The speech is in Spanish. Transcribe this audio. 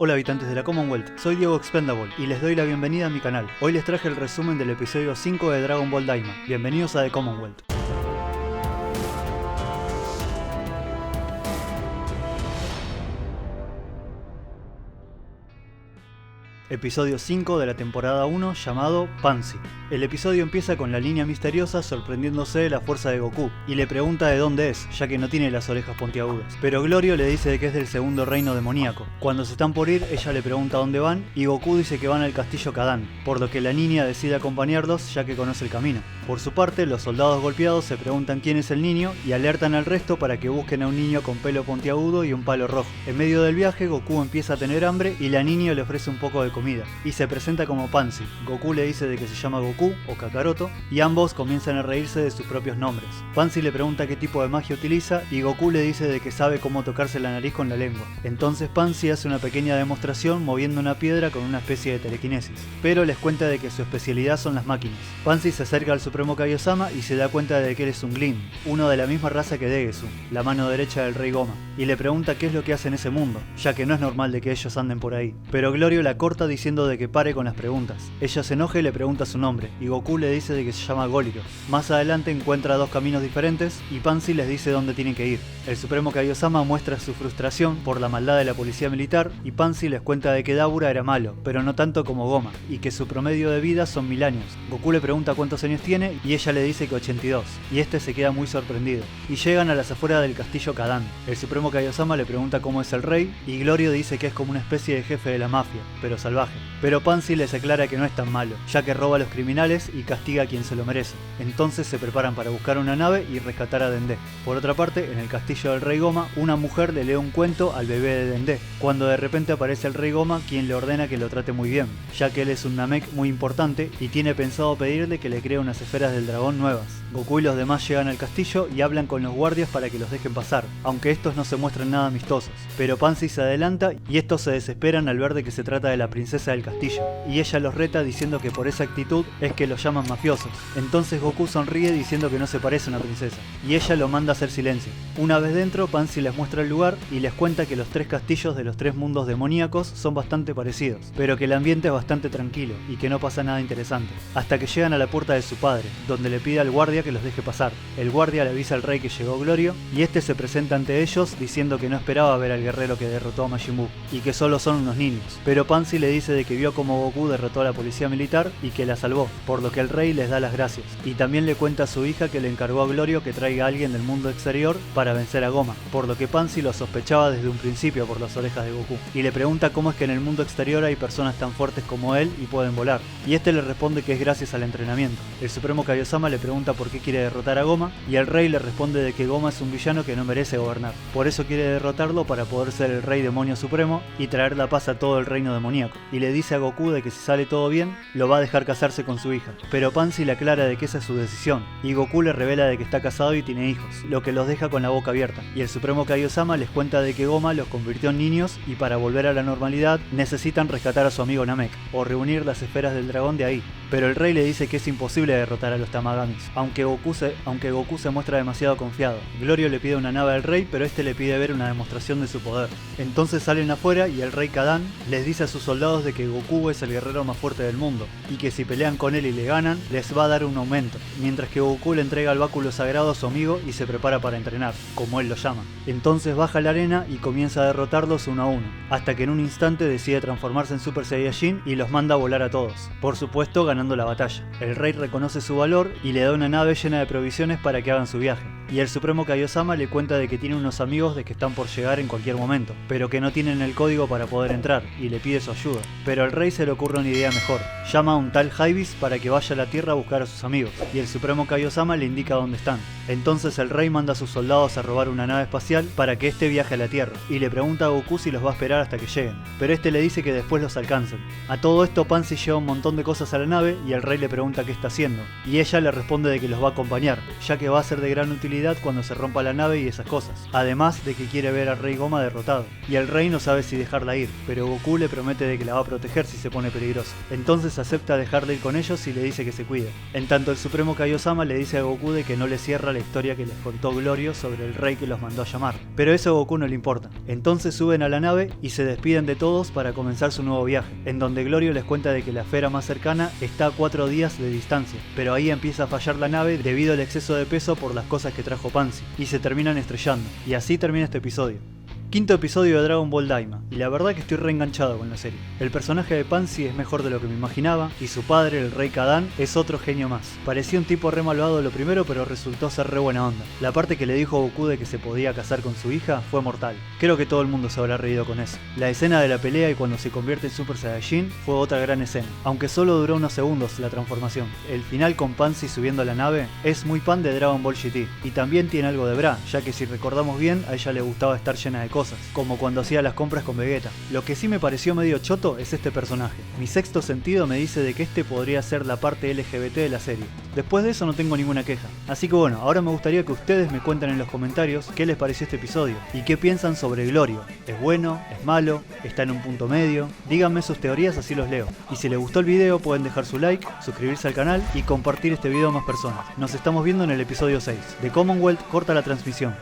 Hola habitantes de la Commonwealth, soy Diego Expendable y les doy la bienvenida a mi canal. Hoy les traje el resumen del episodio 5 de Dragon Ball Daima. Bienvenidos a The Commonwealth. Episodio 5 de la temporada 1 llamado Pansy. El episodio empieza con la línea misteriosa sorprendiéndose de la fuerza de Goku y le pregunta de dónde es, ya que no tiene las orejas puntiagudas. Pero Glorio le dice que es del segundo reino demoníaco. Cuando se están por ir, ella le pregunta dónde van y Goku dice que van al castillo Kadan, por lo que la niña decide acompañarlos ya que conoce el camino. Por su parte, los soldados golpeados se preguntan quién es el niño y alertan al resto para que busquen a un niño con pelo puntiagudo y un palo rojo. En medio del viaje, Goku empieza a tener hambre y la niña le ofrece un poco de comida y se presenta como Pansy. Goku le dice de que se llama Goku o Kakaroto y ambos comienzan a reírse de sus propios nombres. Pansy le pregunta qué tipo de magia utiliza y Goku le dice de que sabe cómo tocarse la nariz con la lengua. Entonces Pansy hace una pequeña demostración moviendo una piedra con una especie de telequinesis, pero les cuenta de que su especialidad son las máquinas. Pansy se acerca al Supremo Kaiosama y se da cuenta de que él es un Glim, uno de la misma raza que Degesu, la mano derecha del Rey Goma, y le pregunta qué es lo que hace en ese mundo, ya que no es normal de que ellos anden por ahí. Pero Glorio la corta diciendo de que pare con las preguntas. Ella se enoja y le pregunta su nombre, y Goku le dice de que se llama Goliro. Más adelante encuentra dos caminos diferentes y Pansy les dice dónde tienen que ir. El Supremo Kaiosama muestra su frustración por la maldad de la policía militar y Pansy les cuenta de que Dabura era malo, pero no tanto como Goma, y que su promedio de vida son 1000 años. Goku le pregunta cuántos años tiene y ella le dice que 82, y este se queda muy sorprendido. Y llegan a las afueras del castillo Kadan. El Supremo Kaiosama le pregunta cómo es el rey y Glorio dice que es como una especie de jefe de la mafia, pero salvaje. Pero Pansy les aclara que no es tan malo, ya que roba a los criminales y castiga a quien se lo merece. Entonces se preparan para buscar una nave y rescatar a Dende. Por otra parte, en el castillo del Rey Goma, una mujer le lee un cuento al bebé de Dende, cuando de repente aparece el Rey Goma, quien le ordena que lo trate muy bien, ya que él es un Namek muy importante y tiene pensado pedirle que le cree unas esferas del dragón nuevas. Goku y los demás llegan al castillo y hablan con los guardias para que los dejen pasar, aunque estos no se muestran nada amistosos. Pero Pansy se adelanta y estos se desesperan al ver de que se trata de la princesa del castillo, y ella los reta diciendo que por esa actitud es que los llaman mafiosos. Entonces Goku sonríe diciendo que no se parece a una princesa, y ella lo manda a hacer silencio. Una vez dentro, Pansy les muestra el lugar y les cuenta que los tres castillos de los tres mundos demoníacos son bastante parecidos, pero que el ambiente es bastante tranquilo y que no pasa nada interesante. Hasta que llegan a la puerta de su padre, donde le pide al guardia que los deje pasar. El guardia le avisa al rey que llegó Glorio y este se presenta ante ellos diciendo que no esperaba ver al guerrero que derrotó a Majin Buu y que solo son unos niños. Pero Pansy le dice de que vio como Goku derrotó a la policía militar y que la salvó, por lo que el rey les da las gracias. Y también le cuenta a su hija que le encargó a Glorio que traiga a alguien del mundo exterior para vencer a Goma, por lo que Pansy lo sospechaba desde un principio por las orejas de Goku. Y le pregunta cómo es que en el mundo exterior hay personas tan fuertes como él y pueden volar. Y este le responde que es gracias al entrenamiento. El Supremo Kaiosama le pregunta por qué quiere derrotar a Goma y el rey le responde de que Goma es un villano que no merece gobernar. Por eso quiere derrotarlo para poder ser el rey demonio supremo y traer la paz a todo el reino demoníaco. Y le dice a Goku de que si sale todo bien, lo va a dejar casarse con su hija. Pero Pansy le aclara de que esa es su decisión y Goku le revela de que está casado y tiene hijos, lo que los deja con la boca abierta. Y el Supremo Kaiosama les cuenta de que Goma los convirtió en niños y para volver a la normalidad necesitan rescatar a su amigo Namek o reunir las esferas del dragón de ahí. Pero el rey le dice que es imposible derrotar a los Tamagamis, aunque Goku se muestra demasiado confiado. Glorio le pide una nave al rey, pero este le pide ver una demostración de su poder. Entonces salen afuera y el rey Kadan les dice a sus soldados de que Goku es el guerrero más fuerte del mundo y que si pelean con él y le ganan, les va a dar un aumento, mientras que Goku le entrega el báculo sagrado a su amigo y se prepara para entrenar, como él lo llama. Entonces baja a la arena y comienza a derrotarlos uno a uno, hasta que en un instante decide transformarse en Super Saiyajin y los manda a volar a todos, por supuesto ganando la batalla. El rey reconoce su valor y le da una nave llena de provisiones para que hagan su viaje. Y el Supremo Kaiosama le cuenta de que tiene unos amigos de que están por llegar en cualquier momento, pero que no tienen el código para poder entrar, y le pide su ayuda. Pero al rey se le ocurre una idea mejor. Llama a un tal Jaivis para que vaya a la Tierra a buscar a sus amigos, y el Supremo Kaiosama le indica dónde están. Entonces el rey manda a sus soldados a robar una nave espacial para que este viaje a la Tierra, y le pregunta a Goku si los va a esperar hasta que lleguen, pero este le dice que después los alcancen. A todo esto Pansy lleva un montón de cosas a la nave y el rey le pregunta qué está haciendo, y ella le responde de que los va a acompañar, ya que va a ser de gran utilidad cuando se rompa la nave y esas cosas, además de que quiere ver al rey Goma derrotado, y el rey no sabe si dejarla ir, pero Goku le promete de que la la va a proteger si se pone peligroso. Entonces acepta dejarle ir con ellos y le dice que se cuide. En tanto, el Supremo Kaiosama le dice a Goku de que no le cierra la historia que les contó Glorio sobre el rey que los mandó a llamar. Pero eso a Goku no le importa. Entonces suben a la nave y se despiden de todos para comenzar su nuevo viaje, en donde Glorio les cuenta de que la esfera más cercana está a 4 días de distancia, pero ahí empieza a fallar la nave debido al exceso de peso por las cosas que trajo Pansy, y se terminan estrellando, y así termina este episodio. Quinto episodio de Dragon Ball Daima, y la verdad que estoy reenganchado con la serie. El personaje de Pansy es mejor de lo que me imaginaba, y su padre, el Rey Kadan, es otro genio más. Parecía un tipo re malvado lo primero, pero resultó ser re buena onda. La parte que le dijo a Goku de que se podía casar con su hija fue mortal. Creo que todo el mundo se habrá reído con eso. La escena de la pelea y cuando se convierte en Super Saiyajin fue otra gran escena, aunque solo duró unos segundos la transformación. El final con Pansy subiendo a la nave es muy fan de Dragon Ball GT, y también tiene algo de Bra, ya que si recordamos bien, a ella le gustaba estar llena de cosas, como cuando hacía las compras con Vegeta. Lo que sí me pareció medio choto es este personaje. Mi sexto sentido me dice de que este podría ser la parte LGBT de la serie. Después de eso no tengo ninguna queja. Así que bueno, ahora me gustaría que ustedes me cuenten en los comentarios qué les pareció este episodio y qué piensan sobre Glorio. ¿Es bueno? ¿Es malo? ¿Está en un punto medio? Díganme sus teorías, así los leo. Y si les gustó el video pueden dejar su like, suscribirse al canal y compartir este video a más personas. Nos estamos viendo en el episodio 6. The Commonwealth corta la transmisión.